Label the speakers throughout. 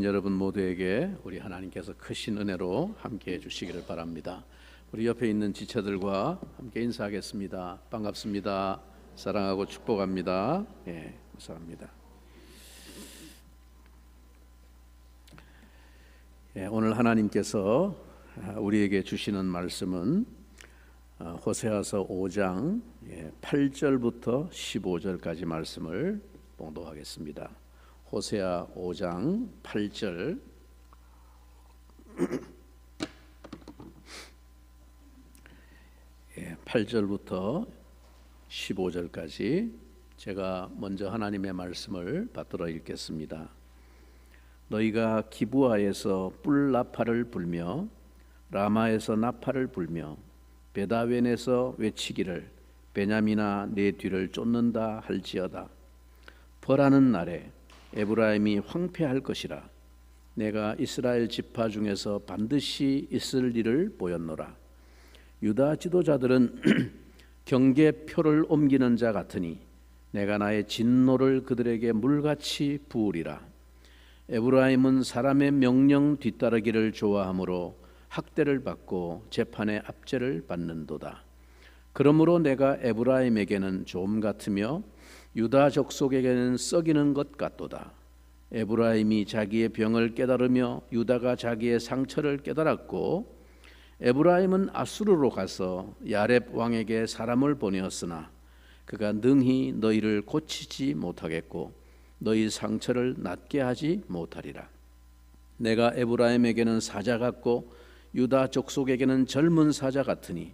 Speaker 1: 여러분 모두에게 우리 하나님께서 크신 은혜로 함께 해주시기를 바랍니다. 우리 옆에 있는 지체들과 함께 인사하겠습니다. 반갑습니다. 사랑하고 축복합니다. 감사합니다. 오늘 하나님께서 우리에게 주시는 말씀은 호세아서 5장 8절부터 15절까지 말씀을 봉독하겠습니다. 호세아 5장 8절 예, 8절부터 15절까지 제가 먼저 하나님의 말씀을 받들어 읽겠습니다. 너희가 기브아에서 뿔 나팔을 불며 라마에서 나팔을 불며 베다웬에서 외치기를 베냐민아 내 뒤를 쫓는다 할지어다. 벌하는 날에 에브라임이 황폐할 것이라. 내가 이스라엘 지파 중에서 반드시 있을 일을 보였노라. 유다 지도자들은 경계표를 옮기는 자 같으니 내가 나의 진노를 그들에게 물같이 부으리라. 에브라임은 사람의 명령 뒤따르기를 좋아하므로 학대를 받고 재판의 압제를 받는도다. 그러므로 내가 에브라임에게는 좀 같으며 유다 족속에게는 썩이는 것 같도다. 에브라임이 자기의 병을 깨달으며 유다가 자기의 상처를 깨달았고 에브라임은 아수르로 가서 야렙 왕에게 사람을 보내었으나 그가 능히 너희를 고치지 못하겠고 너희 상처를 낫게 하지 못하리라. 내가 에브라임에게는 사자 같고 유다 족속에게는 젊은 사자 같으니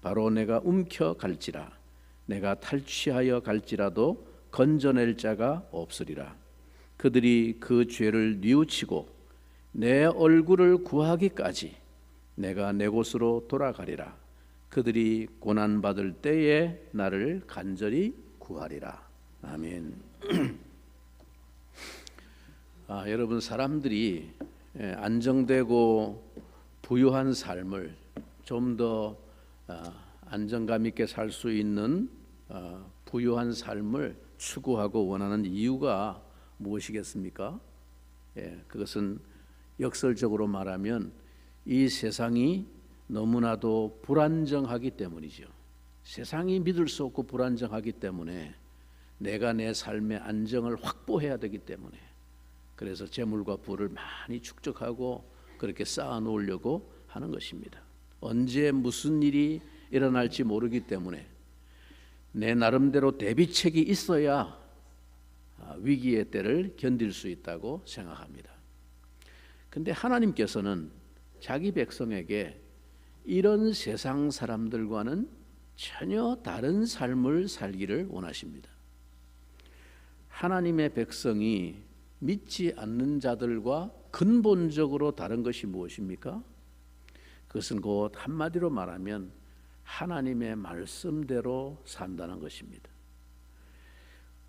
Speaker 1: 바로 내가 움켜 갈지라. 내가 탈취하여 갈지라도 건져낼 자가 없으리라. 그들이 그 죄를 뉘우치고 내 얼굴을 구하기까지 내가 내 곳으로 돌아가리라. 그들이 고난받을 때에 나를 간절히 구하리라. 아멘. 여러분, 사람들이 안정되고 부유한 삶을 좀 더 안정감 있게 살 수 있는 부유한 삶을 추구하고 원하는 이유가 무엇이겠습니까? 그것은 역설적으로 말하면 이 세상이 너무나도 불안정하기 때문이죠. 세상이 믿을 수 없고 불안정하기 때문에 내가 내 삶의 안정을 확보해야 되기 때문에, 그래서 재물과 부를 많이 축적하고 그렇게 쌓아 놓으려고 하는 것입니다. 언제 무슨 일이 일어날지 모르기 때문에 내 나름대로 대비책이 있어야 위기의 때를 견딜 수 있다고 생각합니다. 근데 하나님께서는 자기 백성에게 이런 세상 사람들과는 전혀 다른 삶을 살기를 원하십니다. 하나님의 백성이 믿지 않는 자들과 근본적으로 다른 것이 무엇입니까? 그것은 곧 한마디로 말하면 하나님의 말씀대로 산다는 것입니다.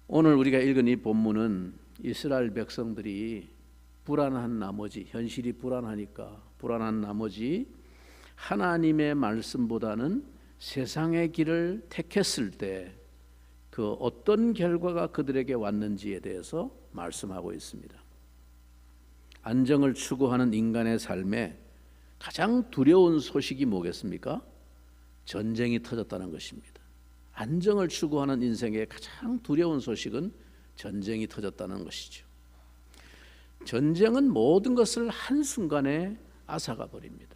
Speaker 1: 오늘 우리가 읽은 이 본문은 이스라엘 백성들이 불안한 나머지, 현실이 불안하니까 불안한 나머지 하나님의 말씀보다는 세상의 길을 택했을 때 그 어떤 결과가 그들에게 왔는지에 대해서 말씀하고 있습니다. 안정을 추구하는 인간의 삶에 가장 두려운 소식이 뭐겠습니까? 전쟁이 터졌다는 것입니다. 안정을 추구하는 인생의 가장 두려운 소식은 전쟁이 터졌다는 것이죠. 전쟁은 모든 것을 한순간에 앗아가 버립니다.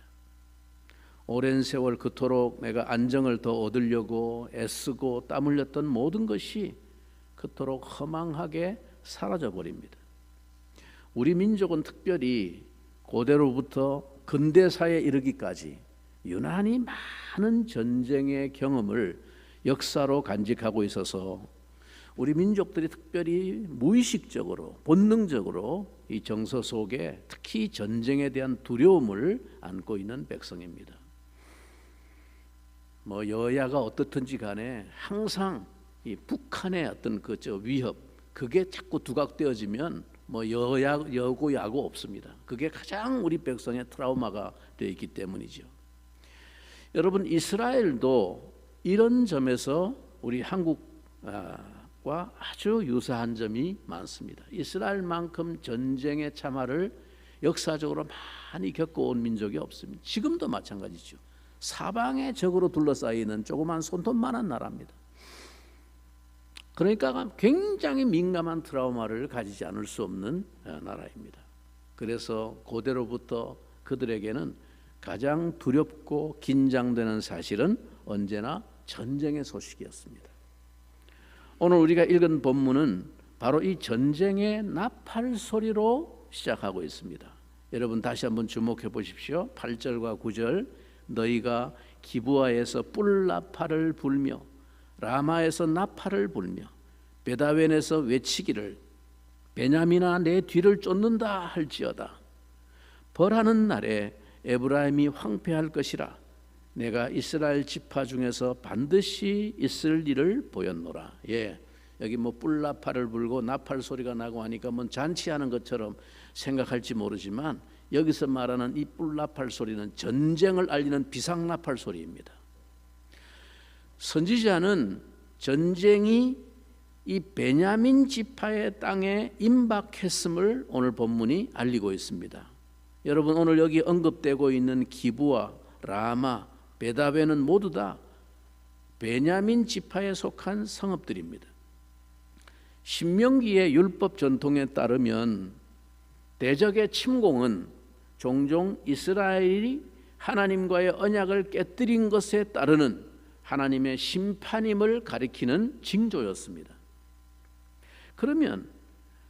Speaker 1: 오랜 세월 그토록 내가 안정을 더 얻으려고 애쓰고 땀 흘렸던 모든 것이 그토록 허망하게 사라져 버립니다. 우리 민족은 특별히 고대로부터 근대사에 이르기까지 유난히 많은 전쟁의 경험을 역사로 간직하고 있어서 우리 민족들이 특별히 무의식적으로 본능적으로 이 정서 속에 특히 전쟁에 대한 두려움을 안고 있는 백성입니다. 여야가 어떻든지 간에 항상 이 북한의 어떤 위협, 그게 자꾸 두각되어지면 여고 야고 없습니다. 그게 가장 우리 백성의 트라우마가 되어 있기 때문이죠. 여러분, 이스라엘도 이런 점에서 우리 한국 아주 유사한 점이 많습니다. 이스라엘만큼 전쟁의 참화를 역사적으로 많이 겪어온 민족이 없습니다. 지금도 마찬가지죠. 사방에 적으로 둘러싸이는 조그만 손톱만한 나라입니다. 그러니까 굉장히 민감한 트라우마를 가지지 않을 수 없는 나라입니다. 그래서 고대로부터 그들에게는 가장 두렵고 긴장되는 사실은 언제나 전쟁의 소식이었습니다. 오늘 우리가 읽은 본문은 바로 이 전쟁의 나팔 소리로 시작하고 있습니다. 여러분 다시 한번 주목해 보십시오. 8절과 9절, 너희가 기브아에서 뿔 나팔을 불며 라마에서 나팔을 불며 베다웬에서 외치기를 베냐민아 내 뒤를 쫓는다 할지어다. 벌하는 날에 에브라임이 황폐할 것이라. 내가 이스라엘 지파 중에서 반드시 있을 일을 보였노라. 예, 여기 뭐 뿔나팔을 불고 나팔 소리가 나고 하니까 뭐 잔치하는 것처럼 생각할지 모르지만 여기서 말하는 이 뿔나팔 소리는 전쟁을 알리는 비상나팔 소리입니다. 선지자는 전쟁이 이 베냐민 지파의 땅에 임박했음을 오늘 본문이 알리고 있습니다. 여러분 오늘 여기 언급되고 있는 기브아, 라마, 베다베는 모두 다 베냐민 지파에 속한 성읍들입니다. 신명기의 율법 전통에 따르면 대적의 침공은 종종 이스라엘이 하나님과의 언약을 깨뜨린 것에 따르는 하나님의 심판임을 가리키는 징조였습니다. 그러면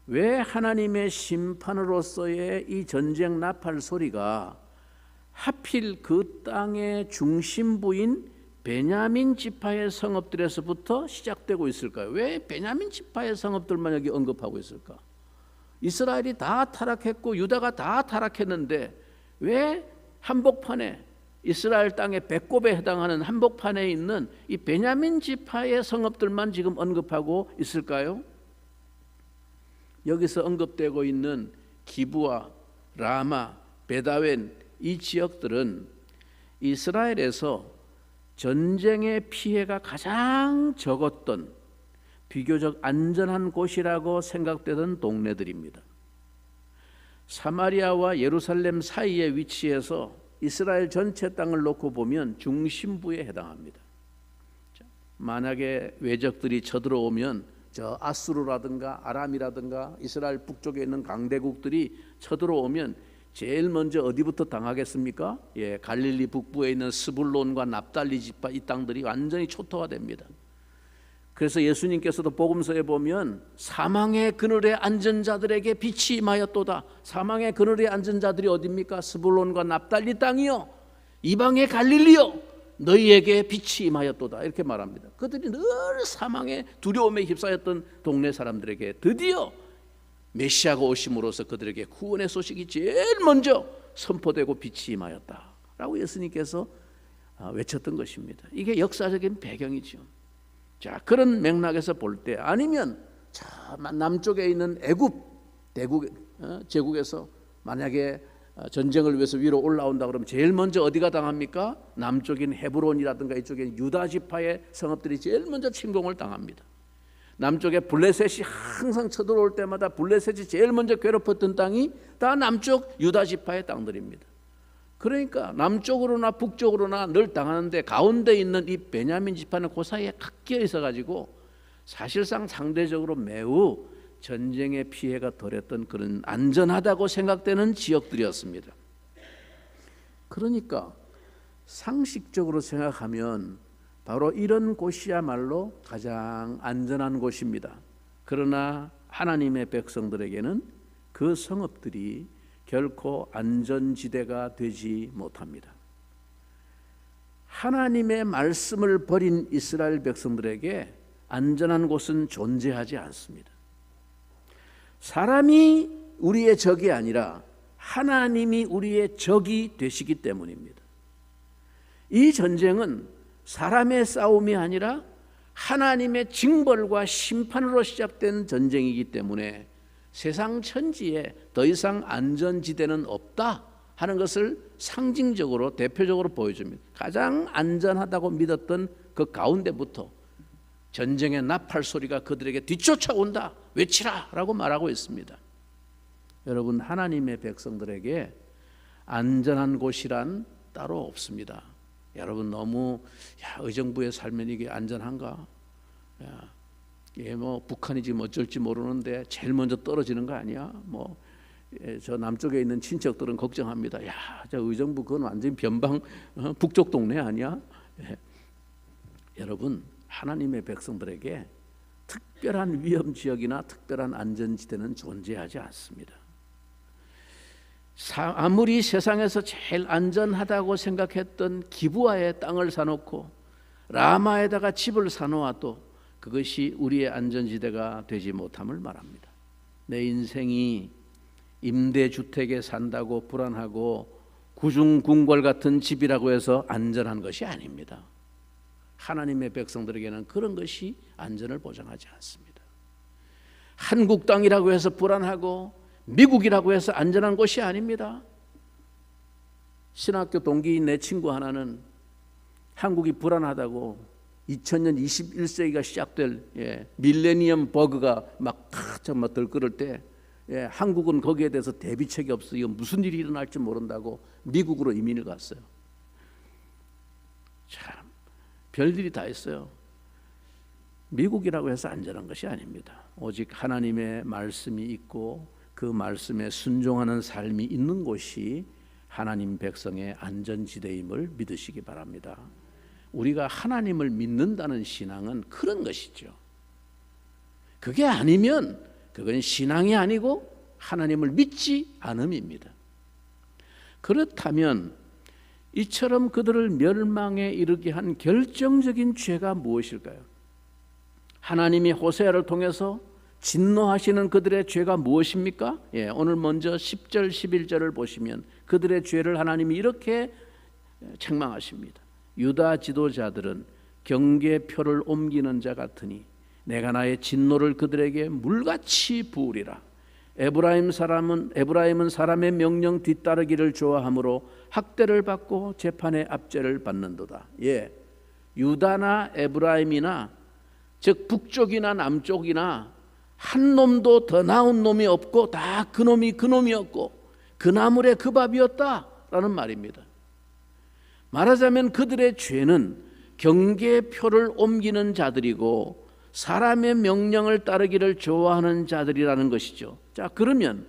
Speaker 1: 왜 하나님의 심판으로서의 이 전쟁 나팔 소리가 하필 그 땅의 중심부인 베냐민 지파의 성읍들에서부터 시작되고 있을까요? 왜 베냐민 지파의 성읍들만 여기 언급하고 있을까? 이스라엘이 다 타락했고 유다가 다 타락했는데 왜 한복판에 이스라엘 땅의 배꼽에 해당하는 한복판에 있는 이 베냐민 지파의 성읍들만 지금 언급하고 있을까요? 여기서 언급되고 있는 기브아, 라마, 베다웬 이 지역들은 이스라엘에서 전쟁의 피해가 가장 적었던 비교적 안전한 곳이라고 생각되던 동네들입니다. 사마리아와 예루살렘 사이에 위치해서 이스라엘 전체 땅을 놓고 보면 중심부에 해당합니다. 만약에 외적들이 쳐들어오면 저 아수르라든가 아람이라든가 이스라엘 북쪽에 있는 강대국들이 쳐들어오면 제일 먼저 어디부터 당하겠습니까? 예, 갈릴리 북부에 있는 스불론과 납달리 지파 이 땅들이 완전히 초토화됩니다. 그래서 예수님께서도 복음서에 보면 사망의 그늘에 앉은 자들에게 빛이 임하였도다. 사망의 그늘에 앉은 자들이 어디입니까? 스불론과 납달리 땅이요, 이방의 갈릴리요, 너희에게 빛이 임하였도다. 이렇게 말합니다. 그들이 늘 사망의 두려움에 휩싸였던 동네 사람들에게 드디어 메시아가 오심으로써 그들에게 구원의 소식이 제일 먼저 선포되고 빛이 임하였다라고 예수님께서 외쳤던 것입니다. 이게 역사적인 배경이죠. 자, 그런 맥락에서 볼 때, 아니면 저 남쪽에 있는 애굽 제국에서 만약에 전쟁을 위해서 위로 올라온다 그러면 제일 먼저 어디가 당합니까? 남쪽인 헤브론이라든가 이쪽에 유다 지파의 성읍들이 제일 먼저 침공을 당합니다. 남쪽에 블레셋이 항상 쳐들어올 때마다 블레셋이 제일 먼저 괴롭혔던 땅이 다 남쪽 유다 지파의 땅들입니다. 그러니까 남쪽으로나 북쪽으로나 늘 당하는데 가운데 있는 이 베냐민 지파는 그 사이에 각 끼어 있어가지고 사실상 상대적으로 매우 전쟁의 피해가 덜했던 그런 안전하다고 생각되는 지역들이었습니다. 그러니까 상식적으로 생각하면 바로 이런 곳이야말로 가장 안전한 곳입니다. 그러나 하나님의 백성들에게는 그 성읍들이 결코 안전지대가 되지 못합니다. 하나님의 말씀을 버린 이스라엘 백성들에게 안전한 곳은 존재하지 않습니다. 사람이 우리의 적이 아니라 하나님이 우리의 적이 되시기 때문입니다. 이 전쟁은 사람의 싸움이 아니라 하나님의 징벌과 심판으로 시작된 전쟁이기 때문에 세상 천지에 더 이상 안전지대는 없다 하는 것을 상징적으로 대표적으로 보여줍니다. 가장 안전하다고 믿었던 그 가운데부터 전쟁의 나팔 소리가 그들에게 뒤쫓아온다. 외치라 라고 말하고 있습니다. 여러분, 하나님의 백성들에게 안전한 곳이란 따로 없습니다. 여러분, 너무 의정부에 살면 이게 안전한가? 이게 뭐 북한이 지금 어쩔지 모르는데 제일 먼저 떨어지는 거 아니야? 뭐 저 남쪽에 있는 친척들은 걱정합니다. 저 의정부 그건 완전 변방 북쪽 동네 아니야? 여러분, 하나님의 백성들에게 특별한 위험 지역이나 특별한 안전지대는 존재하지 않습니다. 아무리 세상에서 제일 안전하다고 생각했던 기브아의 땅을 사놓고 라마에다가 집을 사놓아도 그것이 우리의 안전지대가 되지 못함을 말합니다. 내 인생이 임대주택에 산다고 불안하고 구중궁궐 같은 집이라고 해서 안전한 것이 아닙니다. 하나님의 백성들에게는 그런 것이 안전을 보장하지 않습니다. 한국 땅이라고 해서 불안하고 미국이라고 해서 안전한 곳이 아닙니다. 신학교 동기인 내 친구 하나는 한국이 불안하다고 2000년 21세기가 시작될 밀레니엄 버그가 막 정말 들끓을 때 한국은 거기에 대해서 대비책이 없어 이거 무슨 일이 일어날지 모른다고 미국으로 이민을 갔어요. 참 별일이 다 있어요. 미국이라고 해서 안전한 것이 아닙니다. 오직 하나님의 말씀이 있고 그 말씀에 순종하는 삶이 있는 곳이 하나님 백성의 안전지대임을 믿으시기 바랍니다. 우리가 하나님을 믿는다는 신앙은 그런 것이죠. 그게 아니면 그건 신앙이 아니고 하나님을 믿지 않음입니다. 그렇다면 이처럼 그들을 멸망에 이르게 한 결정적인 죄가 무엇일까요? 하나님이 호세아를 통해서 진노하시는 그들의 죄가 무엇입니까? 오늘 먼저 10절 11절을 보시면 그들의 죄를 하나님이 이렇게 책망하십니다. 유다 지도자들은 경계표를 옮기는 자 같으니 내가 나의 진노를 그들에게 물같이 부으리라. 에브라임은 사람의 명령 뒤따르기를 좋아하므로 학대를 받고 재판의 압제를 받는도다. 유다나 에브라임이나 즉 북쪽이나 남쪽이나 한 놈도 더 나은 놈이 없고 다 그놈이었고 그 나물에 그 밥이었다라는 말입니다. 말하자면 그들의 죄는 경계표를 옮기는 자들이고 사람의 명령을 따르기를 좋아하는 자들이라는 것이죠. 자, 그러면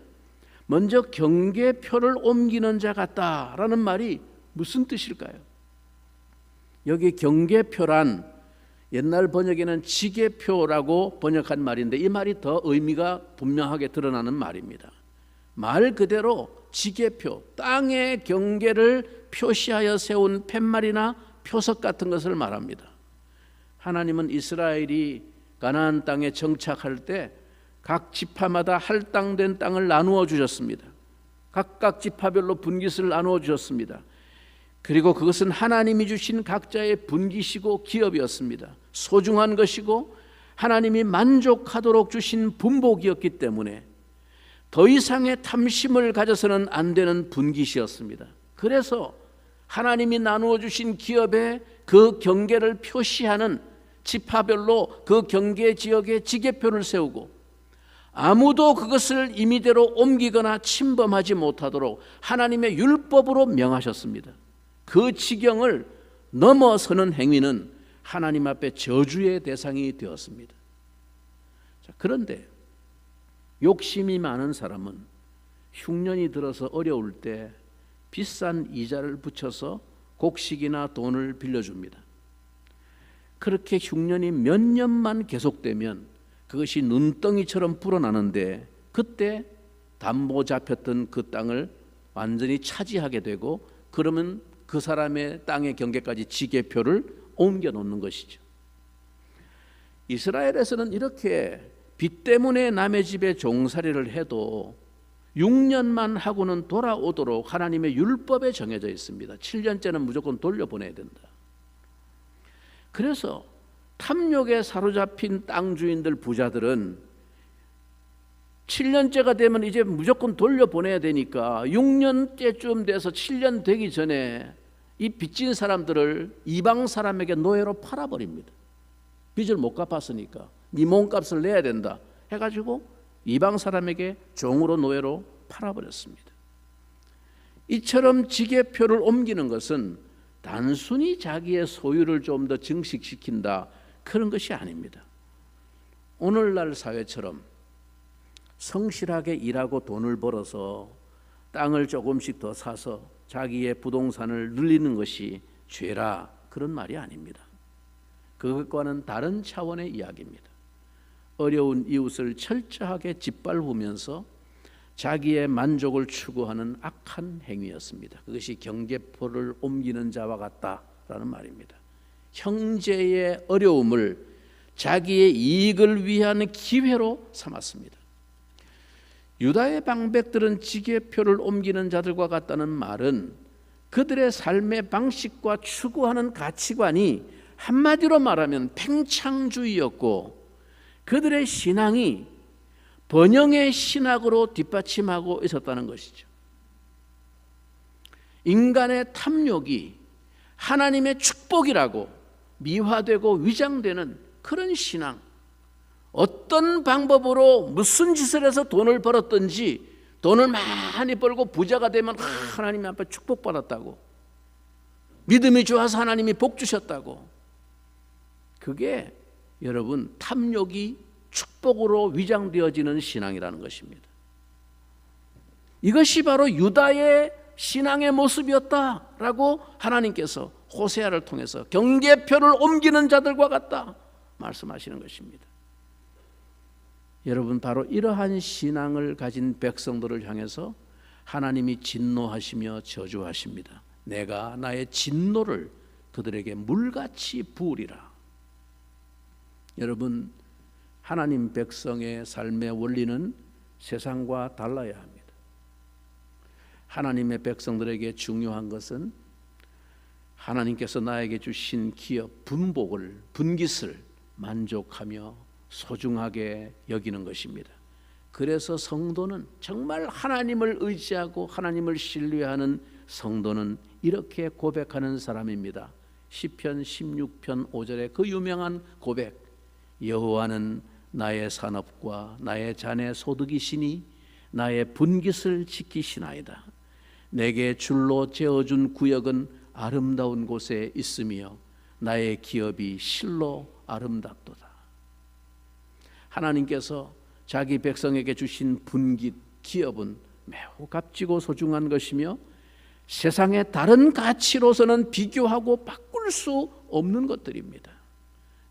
Speaker 1: 먼저 경계표를 옮기는 자 같다라는 말이 무슨 뜻일까요? 여기 경계표란 옛날 번역에는 지계표라고 번역한 말인데 이 말이 더 의미가 분명하게 드러나는 말입니다. 말 그대로 지계표, 땅의 경계를 표시하여 세운 팻말이나 표석 같은 것을 말합니다. 하나님은 이스라엘이 가나안 땅에 정착할 때 각 지파마다 할당된 땅을 나누어 주셨습니다. 각각 지파별로 분깃을 나누어 주셨습니다. 그리고 그것은 하나님이 주신 각자의 분깃이고 기업이었습니다. 소중한 것이고 하나님이 만족하도록 주신 분복이었기 때문에 더 이상의 탐심을 가져서는 안 되는 분깃이었습니다. 그래서 하나님이 나누어 주신 기업에 그 경계를 표시하는 지파별로 그 경계 지역에 지계표를 세우고 아무도 그것을 임의대로 옮기거나 침범하지 못하도록 하나님의 율법으로 명하셨습니다. 그 지경을 넘어서는 행위는 하나님 앞에 저주의 대상이 되었습니다. 자, 그런데 욕심이 많은 사람은 흉년이 들어서 어려울 때 비싼 이자를 붙여서 곡식이나 돈을 빌려줍니다. 그렇게 흉년이 몇 년만 계속되면 그것이 눈덩이처럼 불어나는데 그때 담보 잡혔던 그 땅을 완전히 차지하게 되고 그러면 그 사람의 땅의 경계까지 지계표를 옮겨 놓는 것이죠. 이스라엘에서는 이렇게 빚 때문에 남의 집에 종살이를 해도 6년만 하고는 돌아오도록 하나님의 율법에 정해져 있습니다. 7년째는 무조건 돌려보내야 된다. 그래서 탐욕에 사로잡힌 땅 주인들 부자들은 7년째가 되면 이제 무조건 돌려보내야 되니까 6년째쯤 돼서 7년 되기 전에 이 빚진 사람들을 이방 사람에게 노예로 팔아버립니다. 빚을 못 갚았으니까 네 몸값을 내야 된다 해가지고 이방 사람에게 종으로 노예로 팔아버렸습니다. 이처럼 지게표를 옮기는 것은 단순히 자기의 소유를 좀 더 증식시킨다 그런 것이 아닙니다. 오늘날 사회처럼 성실하게 일하고 돈을 벌어서 땅을 조금씩 더 사서 자기의 부동산을 늘리는 것이 죄라 그런 말이 아닙니다. 그것과는 다른 차원의 이야기입니다. 어려운 이웃을 철저하게 짓밟으면서 자기의 만족을 추구하는 악한 행위였습니다. 그것이 경계표를 옮기는 자와 같다라는 말입니다. 형제의 어려움을 자기의 이익을 위한 기회로 삼았습니다. 유다의 방백들은 지게표를 옮기는 자들과 같다는 말은 그들의 삶의 방식과 추구하는 가치관이 한마디로 말하면 팽창주의였고 그들의 신앙이 번영의 신학으로 뒷받침하고 있었다는 것이죠. 인간의 탐욕이 하나님의 축복이라고 미화되고 위장되는 그런 신앙, 어떤 방법으로 무슨 짓을 해서 돈을 벌었든지 돈을 많이 벌고 부자가 되면 하나님 앞에 축복받았다고, 믿음이 좋아서 하나님이 복 주셨다고, 그게 여러분 탐욕이 축복으로 위장되어지는 신앙이라는 것입니다. 이것이 바로 유다의 신앙의 모습이었다라고 하나님께서 호세아를 통해서 경계표를 옮기는 자들과 같다 말씀하시는 것입니다. 여러분, 바로 이러한 신앙을 가진 백성들을 향해서 하나님이 진노하시며 저주하십니다. 내가 나의 진노를 그들에게 물같이 부으리라. 여러분, 하나님 백성의 삶의 원리는 세상과 달라야 합니다. 하나님의 백성들에게 중요한 것은 하나님께서 나에게 주신 기업, 분복을, 분깃을 만족하며 소중하게 여기는 것입니다. 그래서 성도는 정말 하나님을 의지하고 하나님을 신뢰하는 성도는 이렇게 고백하는 사람입니다. 시편 16편 5절에 그 유명한 고백, 여호와는 나의 산업과 나의 잔의 소득이시니 나의 분깃을 지키시나이다. 내게 줄로 재어준 구역은 아름다운 곳에 있으며 나의 기업이 실로 아름답도다. 하나님께서 자기 백성에게 주신 분깃, 기업은 매우 값지고 소중한 것이며 세상의 다른 가치로서는 비교하고 바꿀 수 없는 것들입니다.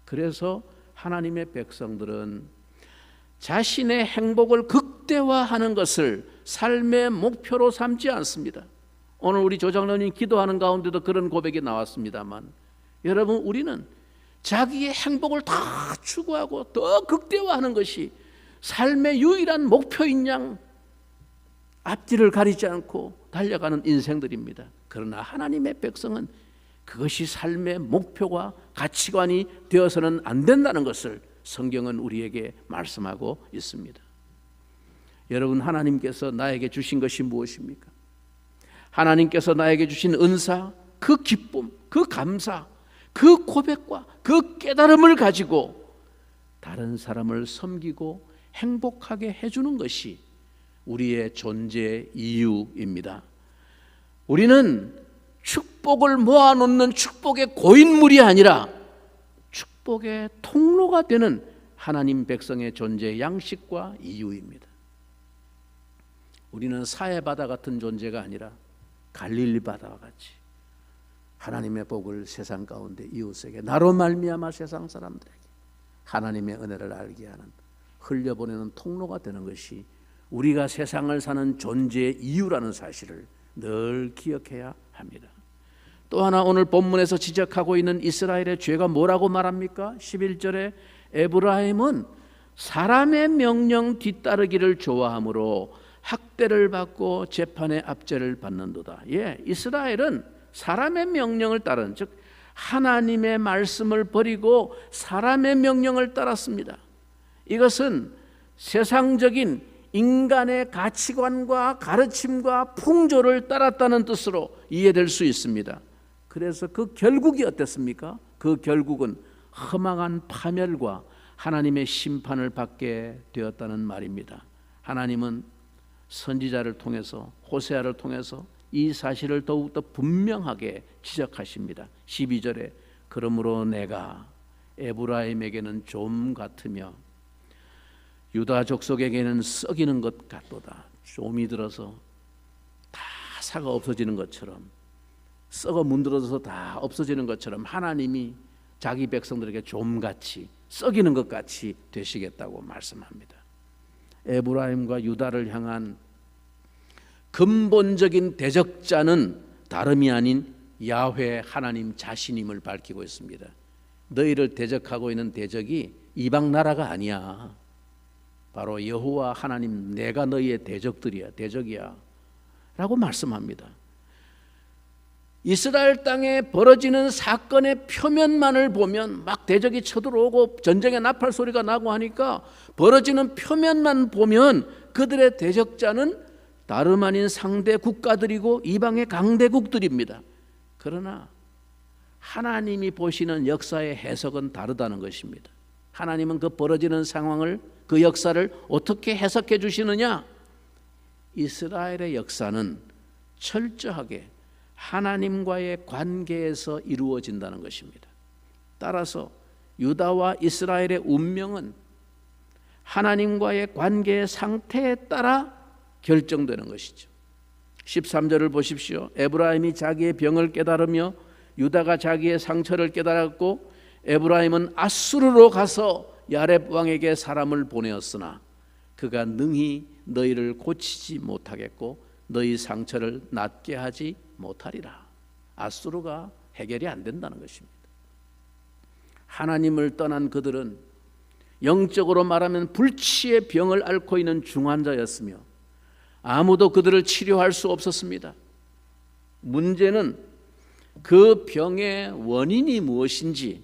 Speaker 1: 그래서 하나님의 백성들은 자신의 행복을 극대화하는 것을 삶의 목표로 삼지 않습니다. 오늘 우리 조장로님 기도하는 가운데도 그런 고백이 나왔습니다만, 여러분, 우리는 자기의 행복을 다 추구하고 더 극대화하는 것이 삶의 유일한 목표인 양 앞뒤를 가리지 않고 달려가는 인생들입니다. 그러나 하나님의 백성은 그것이 삶의 목표와 가치관이 되어서는 안 된다는 것을 성경은 우리에게 말씀하고 있습니다. 여러분, 하나님께서 나에게 주신 것이 무엇입니까? 하나님께서 나에게 주신 은사, 그 기쁨, 그 감사, 그 고백과 그 깨달음을 가지고 다른 사람을 섬기고 행복하게 해주는 것이 우리의 존재 이유입니다. 우리는 축복을 모아놓는 축복의 고인물이 아니라 축복의 통로가 되는 하나님 백성의 존재 양식과 이유입니다. 우리는 사해바다 같은 존재가 아니라 갈릴리 바다와 같이 하나님의 복을 세상 가운데 이웃에게, 나로 말미암아 세상 사람들에게 하나님의 은혜를 알게 하는, 흘려보내는 통로가 되는 것이 우리가 세상을 사는 존재의 이유라는 사실을 늘 기억해야 합니다. 또 하나, 오늘 본문에서 지적하고 있는 이스라엘의 죄가 뭐라고 말합니까? 11절에 에브라임은 사람의 명령 뒤따르기를 좋아하므로 학대를 받고 재판의 압제를 받는도다. 이스라엘은 사람의 명령을 따른, 즉 하나님의 말씀을 버리고 사람의 명령을 따랐습니다. 이것은 세상적인 인간의 가치관과 가르침과 풍조를 따랐다는 뜻으로 이해될 수 있습니다. 그래서 그 결국이 어땠습니까? 그 결국은 허망한 파멸과 하나님의 심판을 받게 되었다는 말입니다. 하나님은 선지자를 통해서, 호세아를 통해서 이 사실을 더욱더 분명하게 지적하십니다. 12절에 그러므로 내가 에브라임에게는 좀 같으며 유다 족속에게는 썩이는 것 같도다. 좀이 들어서 다 사가 없어지는 것처럼, 썩어 문드러져서 다 없어지는 것처럼 하나님이 자기 백성들에게 좀같이 썩이는 것 같이 되시겠다고 말씀합니다. 에브라임과 유다를 향한 근본적인 대적자는 다름이 아닌 야훼 하나님 자신임을 밝히고 있습니다. 너희를 대적하고 있는 대적이 이방 나라가 아니야. 바로 여호와 하나님, 내가 너희의 대적들이야, 대적이야 라고 말씀합니다. 이스라엘 땅에 벌어지는 사건의 표면만을 보면 막 대적이 쳐들어오고 전쟁의 나팔 소리가 나고 하니까 벌어지는 표면만 보면 그들의 대적자는 다름 아닌 상대 국가들이고 이방의 강대국들입니다. 그러나 하나님이 보시는 역사의 해석은 다르다는 것입니다. 하나님은 그 벌어지는 상황을, 그 역사를 어떻게 해석해 주시느냐? 이스라엘의 역사는 철저하게 하나님과의 관계에서 이루어진다는 것입니다. 따라서 유다와 이스라엘의 운명은 하나님과의 관계의 상태에 따라 결정되는 것이죠. 13절을 보십시오. 에브라임이 자기의 병을 깨달으며 유다가 자기의 상처를 깨달았고 에브라임은 아수르로 가서 야렙 왕에게 사람을 보내었으나 그가 능히 너희를 고치지 못하겠고 너희 상처를 낫게 하지 못하리라. 아수르가 해결이 안 된다는 것입니다. 하나님을 떠난 그들은 영적으로 말하면 불치의 병을 앓고 있는 중환자였으며 아무도 그들을 치료할 수 없었습니다. 문제는 그 병의 원인이 무엇인지,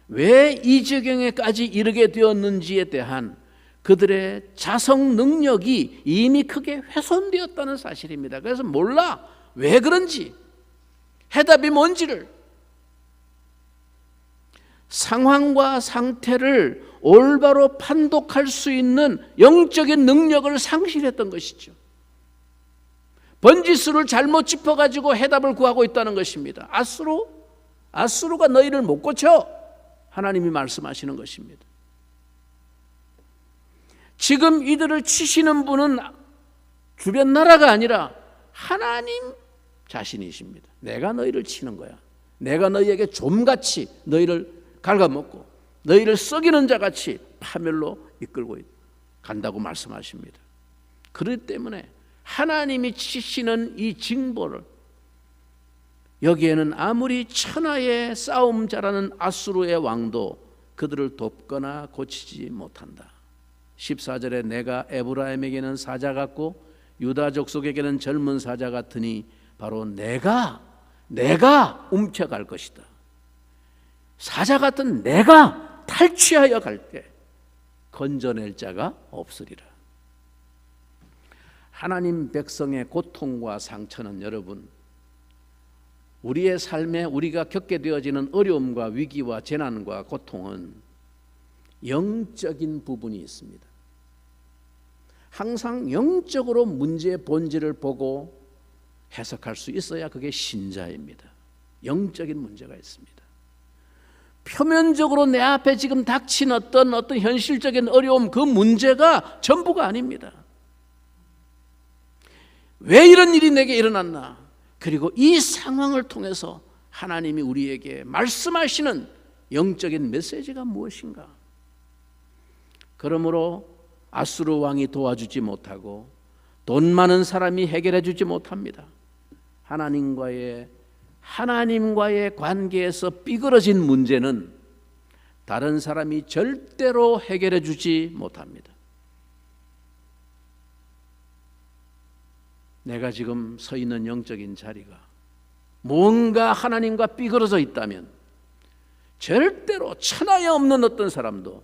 Speaker 1: 왜 이 지경에까지 이르게 되었는지에 대한 그들의 자성 능력이 이미 크게 훼손되었다는 사실입니다. 그래서 몰라, 왜 그런지, 해답이 뭔지를, 상황과 상태를 올바로 판독할 수 있는 영적인 능력을 상실했던 것이죠. 번지수를 잘못 짚어가지고 해답을 구하고 있다는 것입니다. 아수르가 너희를 못 고쳐, 하나님이 말씀하시는 것입니다. 지금 이들을 치시는 분은 주변 나라가 아니라 하나님 자신이십니다. 내가 너희를 치는 거야. 내가 너희에게 좀같이 너희를 갉아먹고 너희를 썩이는 자같이 파멸로 이끌고 간다고 말씀하십니다. 그렇기 때문에 하나님이 치시는 이 징벌을, 여기에는 아무리 천하의 싸움자라는 아수르의 왕도 그들을 돕거나 고치지 못한다. 14절에 내가 에브라임에게는 사자 같고 유다 족속에게는 젊은 사자 같으니 바로 내가 움켜갈 것이다. 사자 같은 내가 탈취하여 갈 때 건져낼 자가 없으리라. 하나님 백성의 고통과 상처는 여러분, 우리의 삶에 우리가 겪게 되어지는 어려움과 위기와 재난과 고통은 영적인 부분이 있습니다. 항상 영적으로 문제의 본질을 보고 해석할 수 있어야 그게 신자입니다. 영적인 문제가 있습니다. 표면적으로 내 앞에 지금 닥친 어떤 현실적인 어려움, 그 문제가 전부가 아닙니다. 왜 이런 일이 내게 일어났나? 그리고 이 상황을 통해서 하나님이 우리에게 말씀하시는 영적인 메시지가 무엇인가? 그러므로 아수르 왕이 도와주지 못하고 돈 많은 사람이 해결해 주지 못합니다. 하나님과의 관계에서 삐그러진 문제는 다른 사람이 절대로 해결해 주지 못합니다. 내가 지금 서 있는 영적인 자리가 뭔가 하나님과 삐그러져 있다면 절대로 천하에 없는 어떤 사람도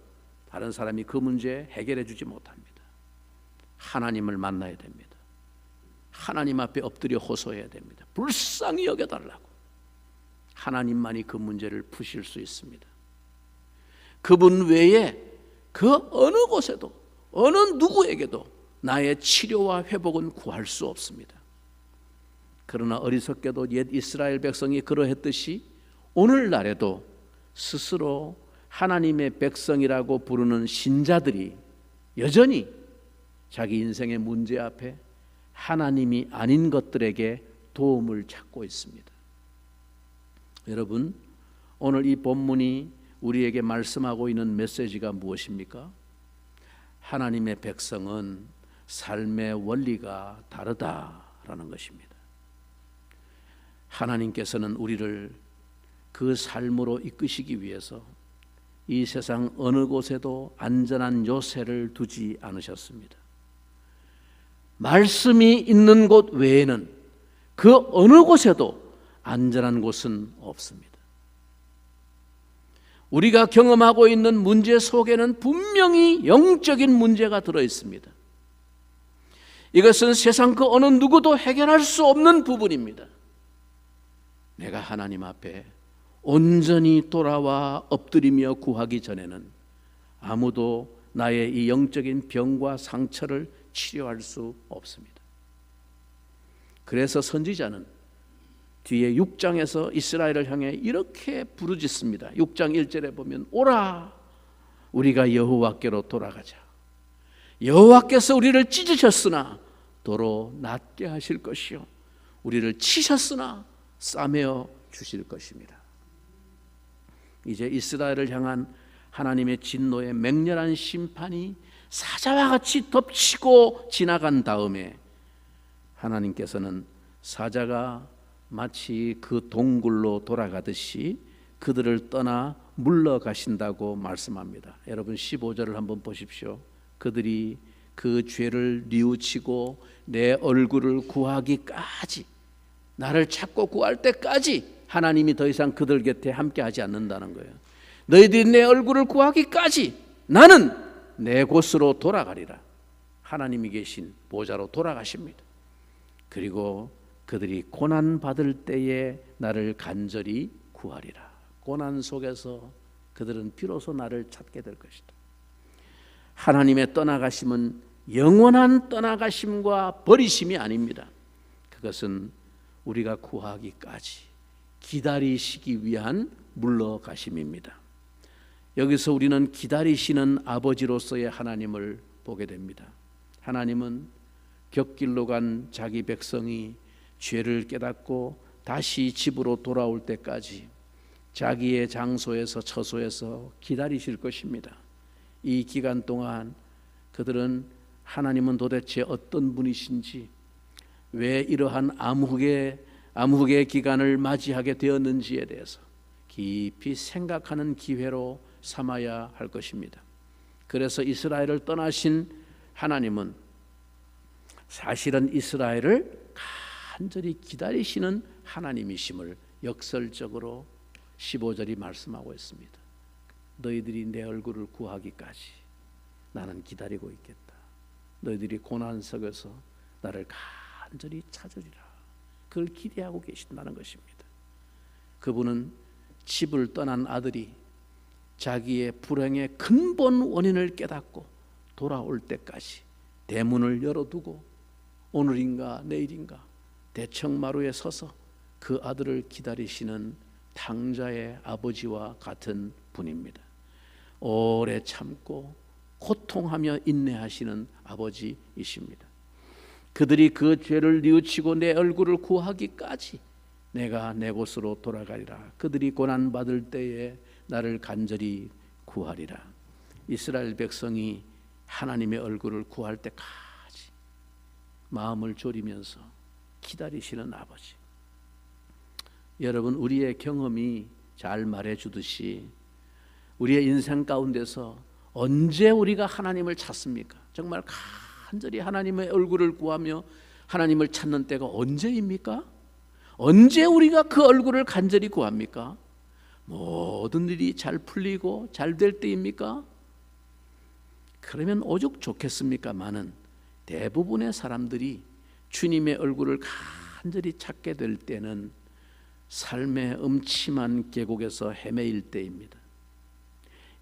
Speaker 1: 다른 사람이 그 문제 해결해 주지 못합니다. 하나님을 만나야 됩니다. 하나님 앞에 엎드려 호소해야 됩니다. 불쌍히 여겨달라고. 하나님만이 그 문제를 푸실 수 있습니다. 그분 외에 그 어느 곳에도 어느 누구에게도 나의 치료와 회복은 구할 수 없습니다. 그러나 어리석게도 옛 이스라엘 백성이 그러했듯이 오늘날에도 스스로 하나님의 백성이라고 부르는 신자들이 여전히 자기 인생의 문제 앞에 하나님이 아닌 것들에게 도움을 찾고 있습니다. 여러분, 오늘 이 본문이 우리에게 말씀하고 있는 메시지가 무엇입니까? 하나님의 백성은 삶의 원리가 다르다라는 것입니다. 하나님께서는 우리를 그 삶으로 이끄시기 위해서 이 세상 어느 곳에도 안전한 요새를 두지 않으셨습니다. 말씀이 있는 곳 외에는 그 어느 곳에도 안전한 곳은 없습니다. 우리가 경험하고 있는 문제 속에는 분명히 영적인 문제가 들어 있습니다. 이것은 세상 그 어느 누구도 해결할 수 없는 부분입니다. 내가 하나님 앞에 온전히 돌아와 엎드리며 구하기 전에는 아무도 나의 이 영적인 병과 상처를 치료할 수 없습니다. 그래서 선지자는 뒤에 6장에서 이스라엘을 향해 이렇게 부르짖습니다. 6장 1절에 보면 오라 우리가 여호와께로 돌아가자. 여호와께서 우리를 찢으셨으나 도로 낫게 하실 것이요 우리를 치셨으나 싸매어 주실 것입니다. 이제 이스라엘을 향한 하나님의 진노의 맹렬한 심판이 사자와 같이 덮치고 지나간 다음에 하나님께서는 사자가 마치 그 동굴로 돌아가듯이 그들을 떠나 물러가신다고 말씀합니다. 여러분 15절을 한번 보십시오. 그들이 그 죄를 뉘우치고 내 얼굴을 구하기까지, 나를 찾고 구할 때까지 하나님이 더 이상 그들 곁에 함께하지 않는다는 거예요. 너희들이 내 얼굴을 구하기까지 나는 내 곳으로 돌아가리라. 하나님이 계신 보좌로 돌아가십니다. 그리고 그들이 고난 받을 때에 나를 간절히 구하리라. 고난 속에서 그들은 비로소 나를 찾게 될 것이다. 하나님의 떠나가심은 영원한 떠나가심과 버리심이 아닙니다. 그것은 우리가 구하기까지 기다리시기 위한 물러가심입니다. 여기서 우리는 기다리시는 아버지로서의 하나님을 보게 됩니다. 하나님은 곁길로 간 자기 백성이 죄를 깨닫고 다시 집으로 돌아올 때까지 자기의 장소에서 처소에서 기다리실 것입니다. 이 기간 동안 그들은 하나님은 도대체 어떤 분이신지, 왜 이러한 암흑의 기간을 맞이하게 되었는지에 대해서 깊이 생각하는 기회로 삼아야 할 것입니다. 그래서 이스라엘을 떠나신 하나님은 사실은 이스라엘을 간절히 기다리시는 하나님이심을 역설적으로 15절이 말씀하고 있습니다. 너희들이 내 얼굴을 구하기까지 나는 기다리고 있겠다. 너희들이 고난 속에서 나를 간절히 찾으리라. 그걸 기대하고 계신다는 것입니다. 그분은 집을 떠난 아들이 자기의 불행의 근본 원인을 깨닫고 돌아올 때까지 대문을 열어두고 오늘인가 내일인가 대청마루에 서서 그 아들을 기다리시는 탕자의 아버지와 같은 분입니다. 오래 참고 고통하며 인내하시는 아버지이십니다. 그들이 그 죄를 뉘우치고 내 얼굴을 구하기까지 내가 내 곳으로 돌아가리라. 그들이 고난받을 때에 나를 간절히 구하리라. 이스라엘 백성이 하나님의 얼굴을 구할 때까지 마음을 졸이면서 기다리시는 아버지. 여러분, 우리의 경험이 잘 말해주듯이 우리의 인생 가운데서 언제 우리가 하나님을 찾습니까? 정말 간절히 하나님의 얼굴을 구하며 하나님을 찾는 때가 언제입니까? 언제 우리가 그 얼굴을 간절히 구합니까? 모든 일이 잘 풀리고 잘 될 때입니까? 그러면 오죽 좋겠습니까마는 대부분의 사람들이 주님의 얼굴을 간절히 찾게 될 때는 삶의 음침한 계곡에서 헤매일 때입니다.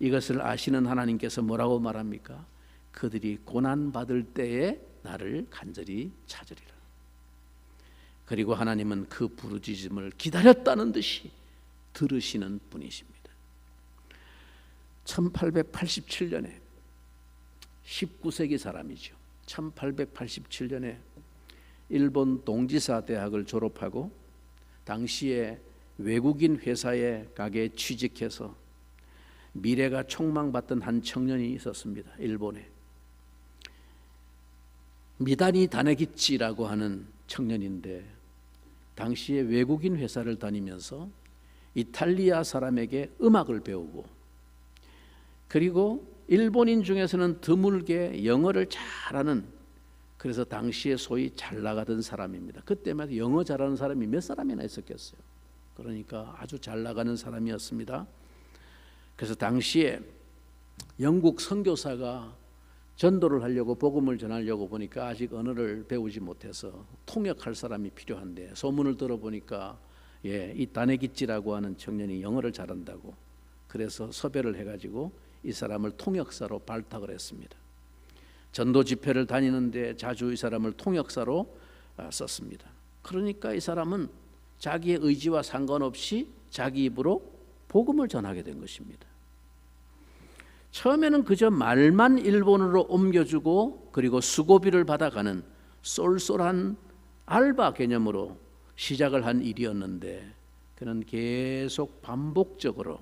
Speaker 1: 이것을 아시는 하나님께서 뭐라고 말합니까? 그들이 고난받을 때에 나를 간절히 찾으리라. 그리고 하나님은 그 부르짖음을 기다렸다는 듯이 들으시는 분이십니다. 1887년에 19세기 사람이죠. 1887년에 일본 동지사 대학을 졸업하고 당시에 외국인 회사에 가게 취직해서 미래가 촉망받던 한 청년이 있었습니다. 일본에 미다니 다네기치라고 하는 청년인데 당시에 외국인 회사를 다니면서 이탈리아 사람에게 음악을 배우고 그리고 일본인 중에서는 드물게 영어를 잘하는, 그래서 당시에 소위 잘 나가던 사람입니다. 그때마다 영어 잘하는 사람이 몇 사람이나 있었겠어요. 그러니까 아주 잘 나가는 사람이었습니다. 그래서 당시에 영국 선교사가 전도를 하려고 복음을 전하려고 보니까 아직 언어를 배우지 못해서 통역할 사람이 필요한데 소문을 들어보니까 이 다네기치라고 하는 청년이 영어를 잘한다고, 그래서 섭외를 해가지고 이 사람을 통역사로 발탁을 했습니다. 전도 집회를 다니는데 자주 이 사람을 통역사로 썼습니다. 그러니까 이 사람은 자기의 의지와 상관없이 자기 입으로 복음을 전하게 된 것입니다. 처음에는 그저 말만 일본어로 옮겨주고 그리고 수고비를 받아가는 쏠쏠한 알바 개념으로 시작을 한 일이었는데 그는 계속 반복적으로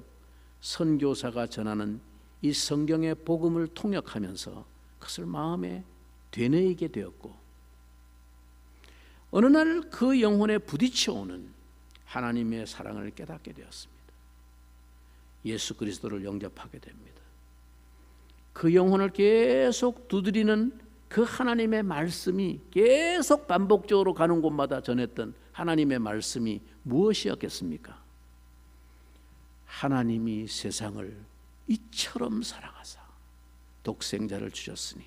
Speaker 1: 선교사가 전하는 이 성경의 복음을 통역하면서 그것을 마음에 되뇌이게 되었고 어느 날 그 영혼에 부딪혀오는 하나님의 사랑을 깨닫게 되었습니다. 예수 그리스도를 영접하게 됩니다. 그 영혼을 계속 두드리는 그 하나님의 말씀이 계속 반복적으로 가는 곳마다 전했던 하나님의 말씀이 무엇이었겠습니까? 하나님이 세상을 이처럼 사랑하사 독생자를 주셨으니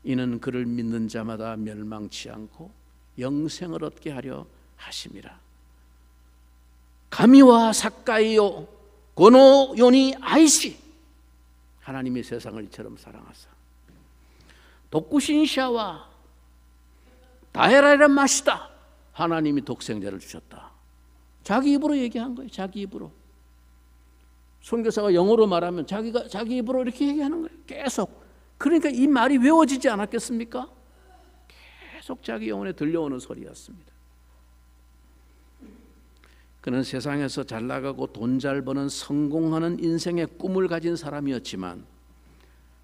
Speaker 1: 이는 그를 믿는 자마다 멸망치 않고 영생을 얻게 하려 하심이라. 가미와 사카이요 고노 요니 아이시, 하나님이 세상을 이처럼 사랑하사 독구신샤와 다헤라이란 맛이다, 하나님이 독생자를 주셨다. 자기 입으로 얘기한 거예요. 자기 입으로. 선교사가 영어로 말하면 자기 입으로 이렇게 얘기하는 거예요. 계속. 그러니까 이 말이 외워지지 않았겠습니까? 계속 자기 영혼에 들려오는 소리였습니다. 그는 세상에서 잘 나가고 돈 잘 버는 성공하는 인생의 꿈을 가진 사람이었지만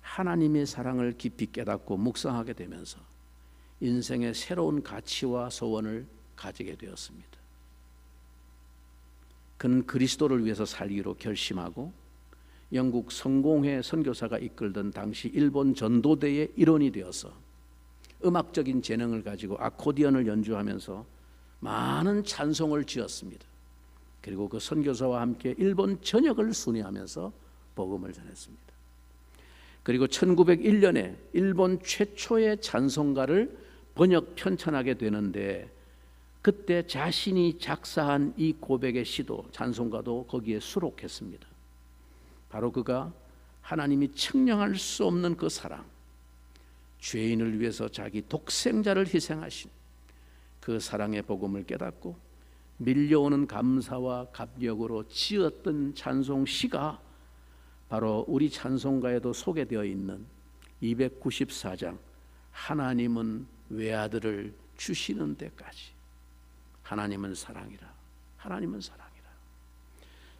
Speaker 1: 하나님의 사랑을 깊이 깨닫고 묵상하게 되면서 인생의 새로운 가치와 소원을 가지게 되었습니다. 그는 그리스도를 위해서 살기로 결심하고 영국 성공회 선교사가 이끌던 당시 일본 전도대의 일원이 되어서 음악적인 재능을 가지고 아코디언을 연주하면서 많은 찬송을 지었습니다. 그리고 그 선교사와 함께 일본 전역을 순회하면서 복음을 전했습니다. 그리고 1901년에 일본 최초의 찬송가를 번역 편찬하게 되는데 그때 자신이 작사한 이 고백의 시도, 찬송가도 거기에 수록했습니다. 바로 그가 하나님이 측량할 수 없는 그 사랑, 죄인을 위해서 자기 독생자를 희생하신 그 사랑의 복음을 깨닫고 밀려오는 감사와 감격으로 지었던 찬송시가 바로 우리 찬송가에도 소개되어 있는 294장 하나님은 외아들을 주시는 데까지, 하나님은 사랑이라, 하나님은 사랑이라,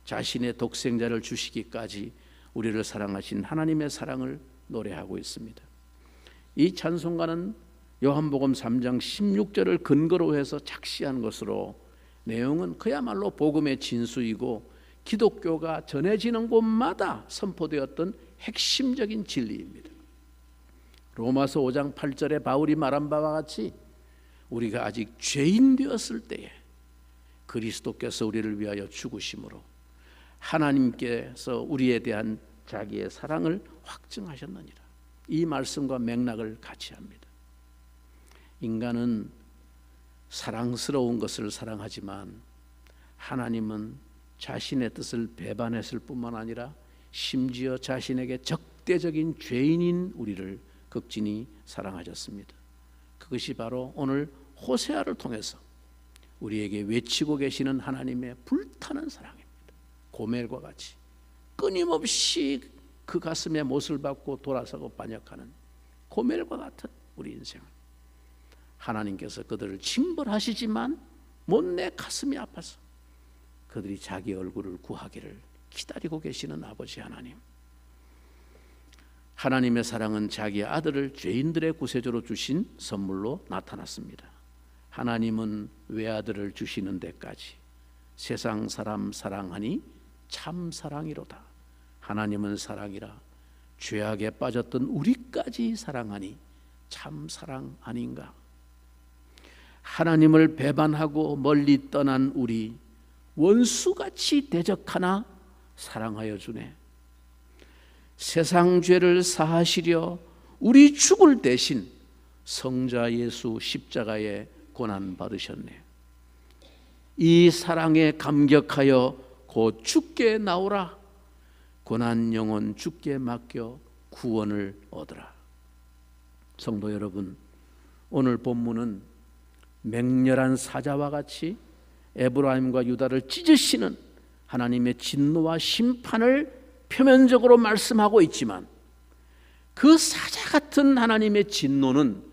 Speaker 1: 자신의 독생자를 주시기까지 우리를 사랑하신 하나님의 사랑을 노래하고 있습니다. 이 찬송가는 요한복음 3장 16절을 근거로 해서 작시한 것으로 내용은 그야말로 복음의 진수이고 기독교가 전해지는 곳마다 선포되었던 핵심적인 진리입니다. 로마서 5장 8절에 바울이 말한 바와 같이 우리가 아직 죄인 되었을 때에 그리스도께서 우리를 위하여 죽으심으로 하나님께서 우리에 대한 자기의 사랑을 확증하셨느니라. 이 말씀과 맥락을 같이 합니다. 인간은 사랑스러운 것을 사랑하지만 하나님은 자신의 뜻을 배반했을 뿐만 아니라 심지어 자신에게 적대적인 죄인인 우리를 극진히 사랑하셨습니다. 그것이 바로 오늘 호세아를 통해서 우리에게 외치고 계시는 하나님의 불타는 사랑입니다. 고멜과 같이 끊임없이 그 가슴에 못을 박고 돌아서고 반역하는 고멜과 같은 우리 인생을 하나님께서 그들을 징벌하시지만 못내 가슴이 아파서 그들이 자기 얼굴을 구하기를 기다리고 계시는 아버지 하나님, 하나님의 사랑은 자기 아들을 죄인들의 구세주로 주신 선물로 나타났습니다. 하나님은 외아들을 주시는 데까지 세상 사람 사랑하니 참 사랑이로다. 하나님은 사랑이라 죄악에 빠졌던 우리까지 사랑하니 참 사랑 아닌가. 하나님을 배반하고 멀리 떠난 우리 원수같이 대적하나 사랑하여 주네. 세상 죄를 사하시려 우리 죽을 대신 성자 예수 십자가에 고난 받으셨네. 이 사랑에 감격하여 곧 주께 나오라. 고난 영혼 주께 맡겨 구원을 얻으라. 성도 여러분, 오늘 본문은 맹렬한 사자와 같이 에브라임과 유다를 찢으시는 하나님의 진노와 심판을 표면적으로 말씀하고 있지만 그 사자 같은 하나님의 진노는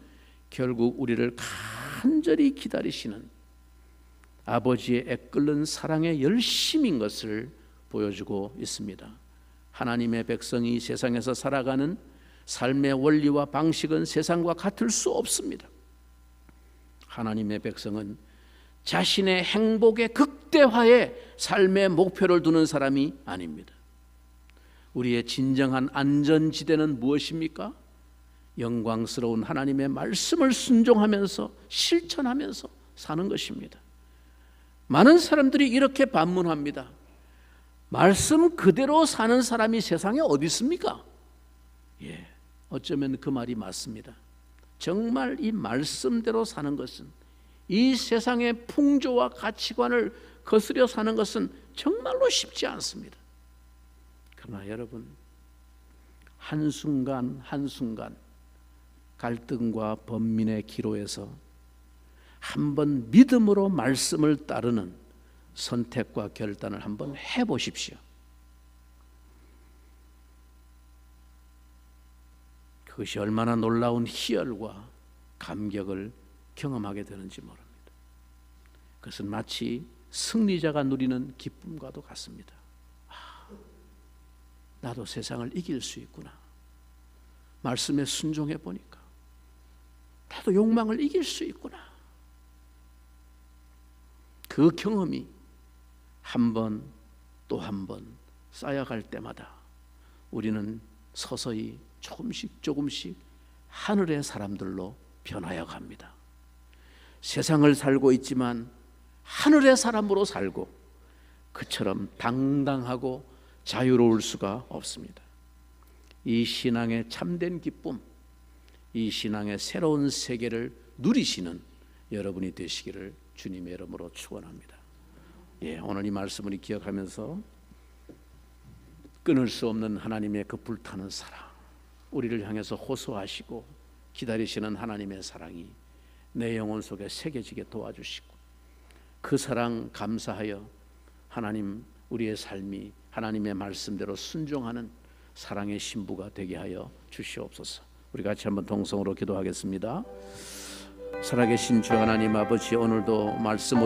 Speaker 1: 결국 우리를 간절히 기다리시는 아버지의 애끓는 사랑의 열심인 것을 보여주고 있습니다. 하나님의 백성이 세상에서 살아가는 삶의 원리와 방식은 세상과 같을 수 없습니다. 하나님의 백성은 자신의 행복의 극대화에 삶의 목표를 두는 사람이 아닙니다. 우리의 진정한 안전지대는 무엇입니까? 영광스러운 하나님의 말씀을 순종하면서 실천하면서 사는 것입니다. 많은 사람들이 이렇게 반문합니다. 말씀 그대로 사는 사람이 세상에 어디 있습니까? 예, 어쩌면 그 말이 맞습니다. 정말 이 말씀대로 사는 것은, 이 세상의 풍조와 가치관을 거스려 사는 것은 정말로 쉽지 않습니다. 그러나 여러분, 한순간 한순간 갈등과 번민의 기로에서 한번 믿음으로 말씀을 따르는 선택과 결단을 한번 해보십시오. 그것이 얼마나 놀라운 희열과 감격을 경험하게 되는지 모릅니다. 그것은 마치 승리자가 누리는 기쁨과도 같습니다. 나도 세상을 이길 수 있구나. 말씀에 순종해 보니까 나도 욕망을 이길 수 있구나. 그 경험이 한 번 또 한 번 쌓여갈 때마다 우리는 서서히 조금씩 조금씩 하늘의 사람들로 변하여 갑니다. 세상을 살고 있지만 하늘의 사람으로 살고 그처럼 당당하고 자유로울 수가 없습니다. 이 신앙의 참된 기쁨, 이 신앙의 새로운 세계를 누리시는 여러분이 되시기를 주님의 이름으로 축원합니다. 예, 오늘 이 말씀을 기억하면서 끊을 수 없는 하나님의 그 불타는 사랑, 우리를 향해서 호소하시고 기다리시는 하나님의 사랑이 내 영혼 속에 새겨지게 도와주시고, 그 사랑 감사하여 하나님, 우리의 삶이 하나님의 말씀대로 순종하는 사랑의 신부가 되게 하여 주시옵소서. 우리 같이 한번 동성으로 기도하겠습니다. 살아계신 주 하나님 아버지, 오늘도 말씀으로